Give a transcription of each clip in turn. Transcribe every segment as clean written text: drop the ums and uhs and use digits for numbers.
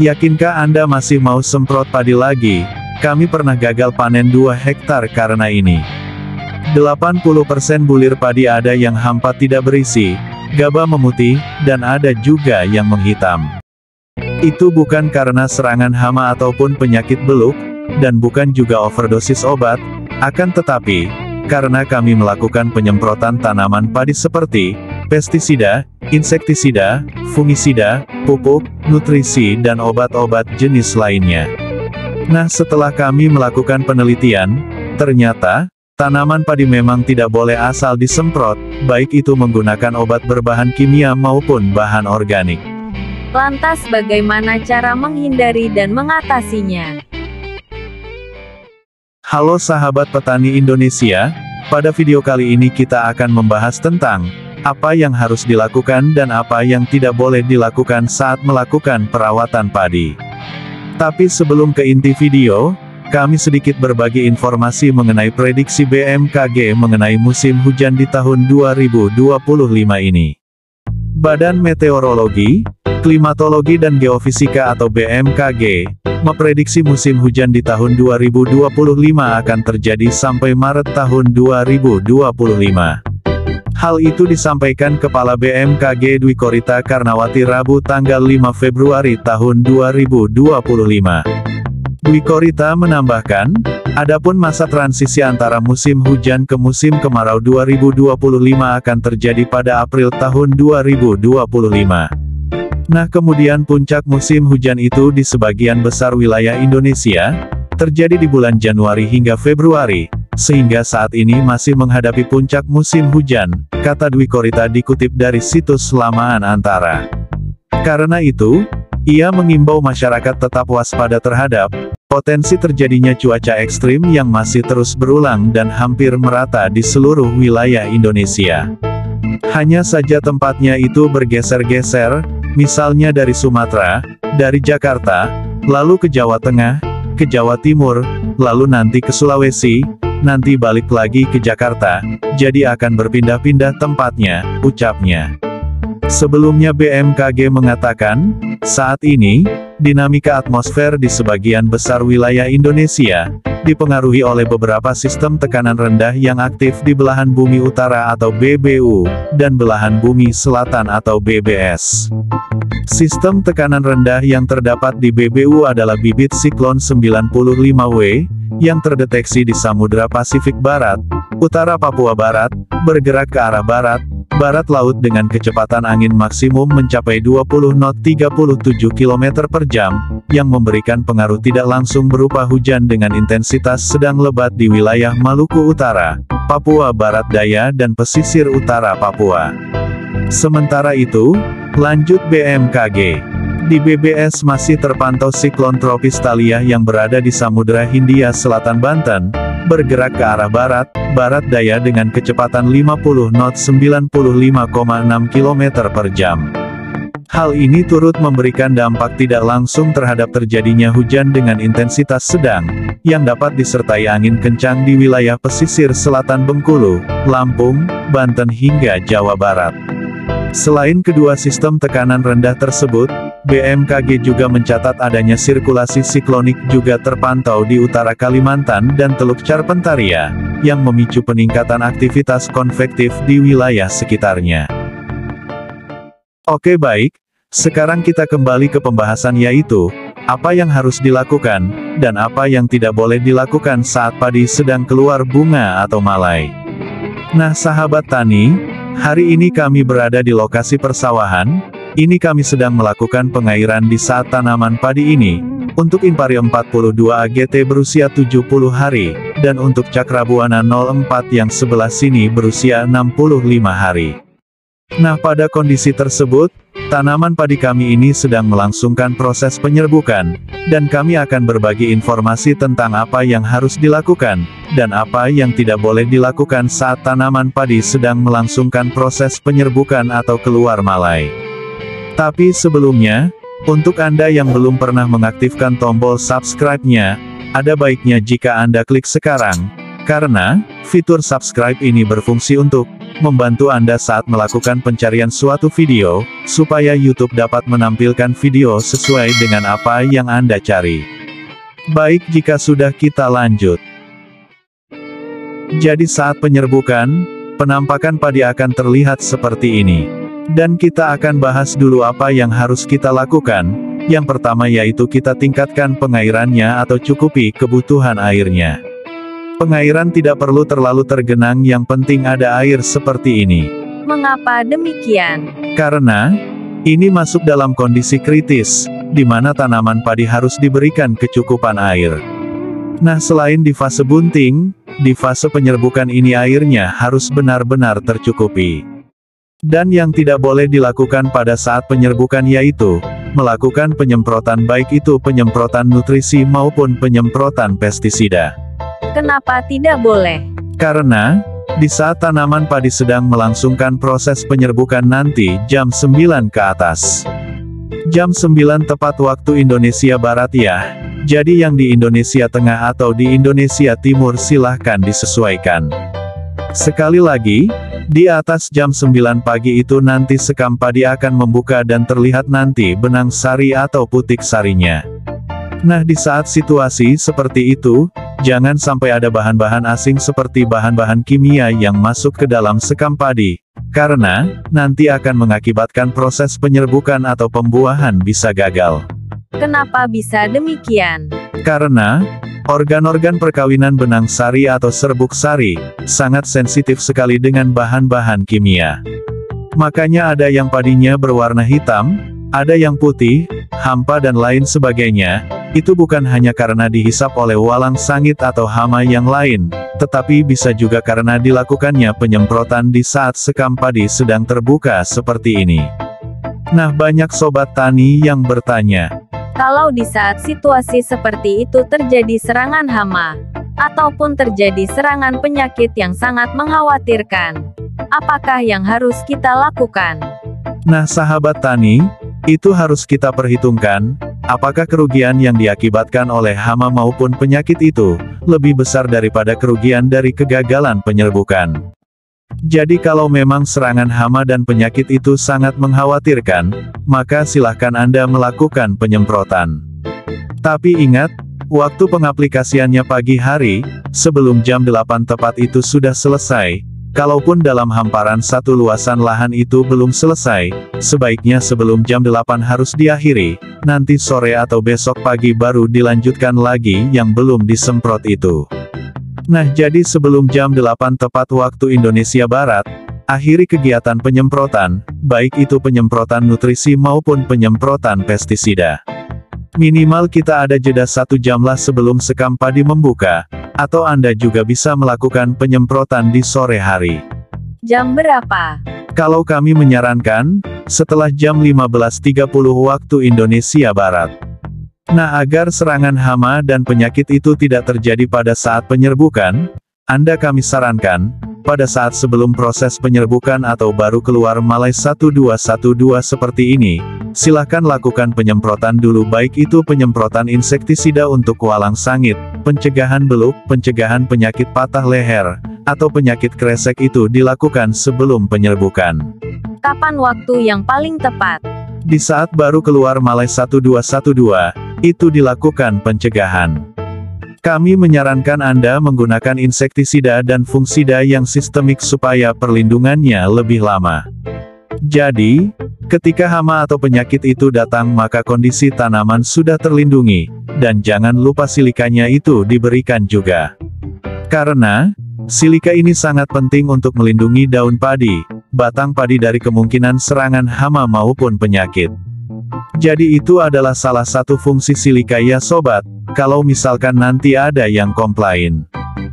Yakinkah Anda masih mau semprot padi lagi? Kami pernah gagal panen 2 hektar karena ini. 80% bulir padi ada yang hampa tidak berisi, gabah memutih, dan ada juga yang menghitam. Itu bukan karena serangan hama ataupun penyakit beluk, dan bukan juga overdosis obat, akan tetapi, karena kami melakukan penyemprotan tanaman padi seperti pestisida, insektisida, fungisida, pupuk, nutrisi dan obat-obat jenis lainnya. Nah, setelah kami melakukan penelitian, ternyata, tanaman padi memang tidak boleh asal disemprot, baik itu menggunakan obat berbahan kimia maupun bahan organik. Lantas bagaimana cara menghindari dan mengatasinya? Halo sahabat petani Indonesia, pada video kali ini kita akan membahas tentang apa yang harus dilakukan dan apa yang tidak boleh dilakukan saat melakukan perawatan padi. Tapi sebelum ke inti video, kami sedikit berbagi informasi mengenai prediksi BMKG mengenai musim hujan di tahun 2025 ini. Badan Meteorologi, Klimatologi dan Geofisika atau BMKG, memprediksi musim hujan di tahun 2025 akan terjadi sampai Maret tahun 2025. Hal itu disampaikan Kepala BMKG Dwi Korita Karnawati Rabu tanggal 5 Februari tahun 2025. Dwi Korita menambahkan, adapun masa transisi antara musim hujan ke musim kemarau 2025 akan terjadi pada April tahun 2025. Nah, kemudian puncak musim hujan itu di sebagian besar wilayah Indonesia, terjadi di bulan Januari hingga Februari, sehingga saat ini masih menghadapi puncak musim hujan, kata Dwi Korita dikutip dari situs Lamaan Antara. Karena itu, ia mengimbau masyarakat tetap waspada terhadap potensi terjadinya cuaca ekstrim yang masih terus berulang dan hampir merata di seluruh wilayah Indonesia. Hanya saja tempatnya itu bergeser-geser, misalnya dari Sumatera, dari Jakarta, lalu ke Jawa Tengah, ke Jawa Timur, lalu nanti ke Sulawesi, nanti balik lagi ke Jakarta, jadi akan berpindah-pindah tempatnya, ucapnya. Sebelumnya BMKG mengatakan, saat ini, dinamika atmosfer di sebagian besar wilayah Indonesia, dipengaruhi oleh beberapa sistem tekanan rendah yang aktif di belahan bumi utara atau BBU, dan belahan bumi selatan atau BBS. Sistem tekanan rendah yang terdapat di BBU adalah bibit siklon 95W, yang terdeteksi di Samudra Pasifik Barat, utara Papua Barat, bergerak ke arah barat, barat laut dengan kecepatan angin maksimum mencapai 20 knot 37 km per jam, yang memberikan pengaruh tidak langsung berupa hujan dengan intensitas sedang lebat di wilayah Maluku Utara, Papua Barat Daya dan pesisir utara Papua. Sementara itu, lanjut BMKG. Di BBS masih terpantau siklon tropis Thalia yang berada di Samudra Hindia Selatan Banten, bergerak ke arah barat, barat daya dengan kecepatan 50 knot 95,6 km per jam. Hal ini turut memberikan dampak tidak langsung terhadap terjadinya hujan dengan intensitas sedang, yang dapat disertai angin kencang di wilayah pesisir selatan Bengkulu, Lampung, Banten hingga Jawa Barat. Selain kedua sistem tekanan rendah tersebut, BMKG juga mencatat adanya sirkulasi siklonik juga terpantau di utara Kalimantan dan Teluk Carpentaria, yang memicu peningkatan aktivitas konvektif di wilayah sekitarnya. Oke baik, sekarang kita kembali ke pembahasan yaitu, apa yang harus dilakukan, dan apa yang tidak boleh dilakukan saat padi sedang keluar bunga atau malai. Nah sahabat tani, hari ini kami berada di lokasi persawahan. Ini kami sedang melakukan pengairan di saat tanaman padi ini, untuk Impari 42 AGT berusia 70 hari, dan untuk Cakrabuana 04 yang sebelah sini berusia 65 hari. Nah pada kondisi tersebut, tanaman padi kami ini sedang melangsungkan proses penyerbukan, dan kami akan berbagi informasi tentang apa yang harus dilakukan, dan apa yang tidak boleh dilakukan saat tanaman padi sedang melangsungkan proses penyerbukan atau keluar malai. Tapi sebelumnya, untuk Anda yang belum pernah mengaktifkan tombol subscribe-nya, ada baiknya jika Anda klik sekarang, karena fitur subscribe ini berfungsi untuk membantu Anda saat melakukan pencarian suatu video, supaya YouTube dapat menampilkan video sesuai dengan apa yang Anda cari. Baik, jika sudah, kita lanjut. Jadi saat penyerbukan, penampakan padi akan terlihat seperti ini. Dan kita akan bahas dulu apa yang harus kita lakukan. Yang pertama yaitu kita tingkatkan pengairannya atau cukupi kebutuhan airnya. Pengairan tidak perlu terlalu tergenang, yang penting ada air seperti ini. Mengapa demikian? Karena ini masuk dalam kondisi kritis, di mana tanaman padi harus diberikan kecukupan air. Nah, selain di fase bunting, di fase penyerbukan ini airnya harus benar-benar tercukupi. Dan yang tidak boleh dilakukan pada saat penyerbukan yaitu melakukan penyemprotan, baik itu penyemprotan nutrisi maupun penyemprotan pestisida. Kenapa tidak boleh? Karena di saat tanaman padi sedang melangsungkan proses penyerbukan nanti jam 9 ke atas. Jam 9 tepat waktu Indonesia Barat ya. Jadi yang di Indonesia Tengah atau di Indonesia Timur silahkan disesuaikan. Sekali lagi, di atas jam 9 pagi itu nanti sekam padi akan membuka dan terlihat nanti benang sari atau putik sarinya. Nah, di saat situasi seperti itu, jangan sampai ada bahan-bahan asing seperti bahan-bahan kimia yang masuk ke dalam sekam padi, karena nanti akan mengakibatkan proses penyerbukan atau pembuahan bisa gagal. Kenapa bisa demikian? Karena organ-organ perkawinan benang sari atau serbuk sari sangat sensitif sekali dengan bahan-bahan kimia. Makanya ada yang padinya berwarna hitam, ada yang putih, hampa dan lain sebagainya. Itu bukan hanya karena dihisap oleh walang sangit atau hama yang lain, tetapi bisa juga karena dilakukannya penyemprotan di saat sekam padi sedang terbuka seperti ini. Nah, banyak sobat tani yang bertanya, kalau di saat situasi seperti itu terjadi serangan hama, ataupun terjadi serangan penyakit yang sangat mengkhawatirkan, apakah yang harus kita lakukan? Nah, sahabat tani, itu harus kita perhitungkan, apakah kerugian yang diakibatkan oleh hama maupun penyakit itu lebih besar daripada kerugian dari kegagalan penyerbukan. Jadi kalau memang serangan hama dan penyakit itu sangat mengkhawatirkan, maka silahkan Anda melakukan penyemprotan. Tapi ingat, waktu pengaplikasiannya pagi hari, sebelum jam 8 tepat itu sudah selesai. Kalaupun dalam hamparan satu luasan lahan itu belum selesai, sebaiknya sebelum jam 8 harus diakhiri, nanti sore atau besok pagi baru dilanjutkan lagi yang belum disemprot itu. Nah, jadi sebelum jam 8 tepat waktu Indonesia Barat, akhiri kegiatan penyemprotan, baik itu penyemprotan nutrisi maupun penyemprotan pestisida. Minimal kita ada jeda 1 jam lah sebelum sekam padi membuka, atau Anda juga bisa melakukan penyemprotan di sore hari. Jam berapa? Kalau kami menyarankan, setelah jam 15.30 waktu Indonesia Barat. Nah, agar serangan hama dan penyakit itu tidak terjadi pada saat penyerbukan, kami sarankan, pada saat sebelum proses penyerbukan atau baru keluar malai 1212 seperti ini, silahkan lakukan penyemprotan dulu, baik itu penyemprotan insektisida untuk walang sangit, pencegahan beluk, pencegahan penyakit patah leher, atau penyakit kresek itu dilakukan sebelum penyerbukan. Kapan waktu yang paling tepat? Di saat baru keluar malai 1212, itu dilakukan pencegahan. Kami menyarankan Anda menggunakan insektisida dan fungisida yang sistemik supaya perlindungannya lebih lama. Jadi, ketika hama atau penyakit itu datang maka kondisi tanaman sudah terlindungi, dan jangan lupa silikanya itu diberikan juga. Karena, silika ini sangat penting untuk melindungi daun padi, batang padi dari kemungkinan serangan hama maupun penyakit. Jadi itu adalah salah satu fungsi silika ya sobat, kalau misalkan nanti ada yang komplain.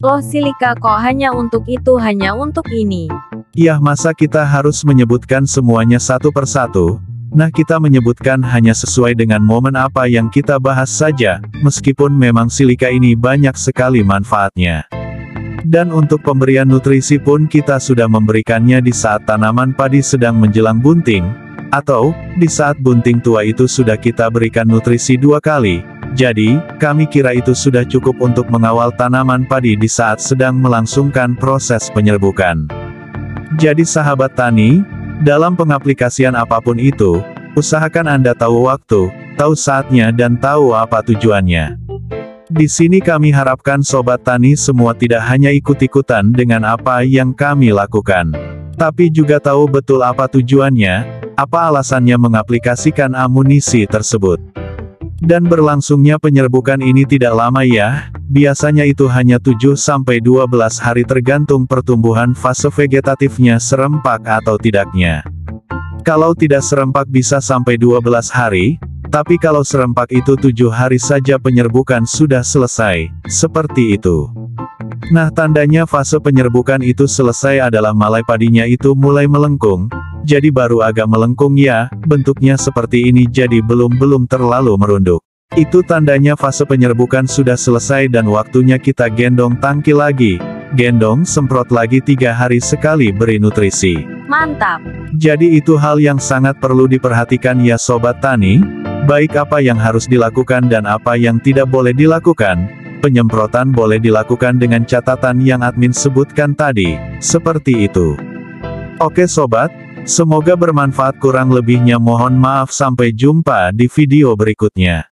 Loh, silika kok hanya untuk itu, hanya untuk ini? Yah, masa kita harus menyebutkan semuanya satu persatu? Nah, kita menyebutkan hanya sesuai dengan momen apa yang kita bahas saja, meskipun memang silika ini banyak sekali manfaatnya. Dan untuk pemberian nutrisi pun kita sudah memberikannya di saat tanaman padi sedang menjelang bunting, atau, di saat bunting tua itu sudah kita berikan nutrisi 2 kali, jadi, kami kira itu sudah cukup untuk mengawal tanaman padi di saat sedang melangsungkan proses penyerbukan. Jadi sahabat tani, dalam pengaplikasian apapun itu, usahakan Anda tahu waktu, tahu saatnya dan tahu apa tujuannya. Di sini kami harapkan sobat tani semua tidak hanya ikut-ikutan dengan apa yang kami lakukan, tapi juga tahu betul apa tujuannya, apa alasannya mengaplikasikan amunisi tersebut. Dan berlangsungnya penyerbukan ini tidak lama ya, biasanya itu hanya 7-12 hari tergantung pertumbuhan fase vegetatifnya serempak atau tidaknya. Kalau tidak serempak bisa sampai 12 hari, tapi kalau serempak itu 7 hari saja penyerbukan sudah selesai, seperti itu. Nah tandanya fase penyerbukan itu selesai adalah malai padinya itu mulai melengkung, jadi baru agak melengkung ya, bentuknya seperti ini jadi belum terlalu merunduk. Itu tandanya fase penyerbukan sudah selesai dan waktunya kita gendong tangki lagi. Gendong semprot lagi 3 hari sekali beri nutrisi. Mantap! Jadi itu hal yang sangat perlu diperhatikan ya sobat tani, baik apa yang harus dilakukan dan apa yang tidak boleh dilakukan. Penyemprotan boleh dilakukan dengan catatan yang admin sebutkan tadi, seperti itu. Oke sobat, semoga bermanfaat, kurang lebihnya mohon maaf, sampai jumpa di video berikutnya.